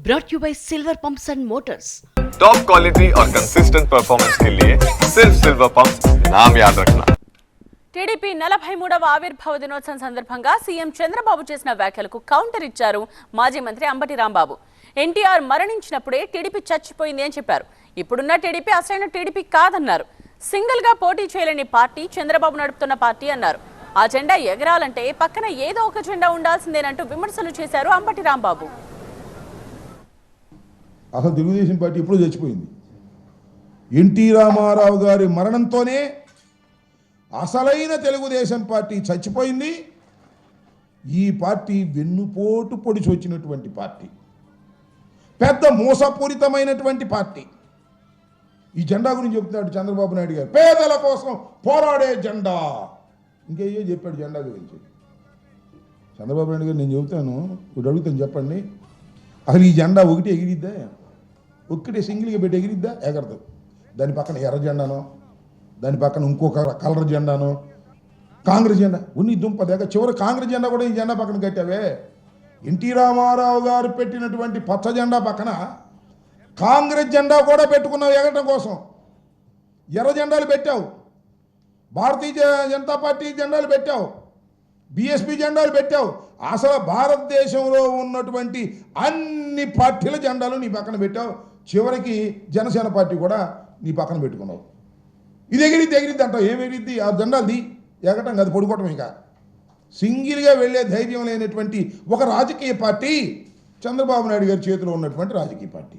brought you by Silver Pumps and Motors. Top quality और consistent performance के लिए सिर्फ सिल्वर पंप्स नाम याद रखना. టీడీపీ 43వ ఆవిర్భావ దినోత్సవం సందర్భంగా సీఎం చంద్రబాబు చేసిన వ్యాఖ్యలకు కౌంటర్ ఇచ్చారు మాజీ మంత్రి అంబటి రాంబాబు. ఎన్టీఆర్ మరణించినప్పుడే టీడీపీ చచ్చిపోయింది అని చెప్పారు. ఇప్పుడున్న టీడీపీ అసలైన టీడీపీ కాదన్నారు. సింగిల్ గా పోటీ చేయలేని పార్టీ చంద్రబాబు నడుపుతున్న పార్టీ అన్నారు. ఆ జెండా ఎగరాలంటే పక్కన ఏదో ఒక జెండా ఉండాల్సిందేనంటూ విమర్శలు చేశారు అంబటి రాంబాబు. అసలు తెలుగుదేశం పార్టీ ఎప్పుడూ చచ్చిపోయింది. ఎన్టీ రామారావు గారి మరణంతోనే అసలైన తెలుగుదేశం పార్టీ చచ్చిపోయింది. ఈ పార్టీ వెన్నుపోటు పొడిచి వచ్చినటువంటి పార్టీ, పెద్ద మోసపూరితమైనటువంటి పార్టీ. ఈ జెండా గురించి చెప్తున్నాడు చంద్రబాబు నాయుడు గారు, పేదల కోసం పోరాడే జెండా. ఇంకేయో చెప్పాడు జెండా గురించి. చంద్రబాబు నాయుడు గారు నేను చెబుతాను, ఇప్పుడు అడుగుతాను చెప్పండి, అసలు ఈ జెండా ఒకటి ఎగిరిద్దా? ఒక్కటే సింగిల్గా పెట్టి ఎగిరిద్దా? ఎగరదు. దాని పక్కన ఎర్ర జెండానో, దాని పక్కన ఇంకొక కలర్ జెండానో, కాంగ్రెస్ జెండా ఉన్ని దుంప దగ్గర చివరి కాంగ్రెస్ జెండా కూడా ఈ జెండా పక్కన కట్టావే. ఎన్టీ రామారావు గారు పెట్టినటువంటి పచ్చ జెండా పక్కన కాంగ్రెస్ జెండా కూడా పెట్టుకున్నావు ఎగరటం కోసం. ఎర్ర జెండాలు పెట్టావు, భారతీయ జనతా పార్టీ జెండాలు పెట్టావు, బీఎస్పీ జెండాలు పెట్టావు. అసలు భారతదేశంలో ఉన్నటువంటి అన్ని పార్టీల జెండాలు నీ పక్కన పెట్టావు. చివరికి జనసేన పార్టీ కూడా నీ పక్కన పెట్టుకున్నావు. ఇది ఎగిరిద్ది అంటావు. ఏం ఎగిరిద్ది? ఆ జెండాలది ఎగటం కాదు, పడుకోవటం. ఇంకా సింగిల్గా వెళ్ళే ధైర్యం లేనటువంటి ఒక రాజకీయ పార్టీ చంద్రబాబు నాయుడు గారి చేతిలో ఉన్నటువంటి రాజకీయ పార్టీ.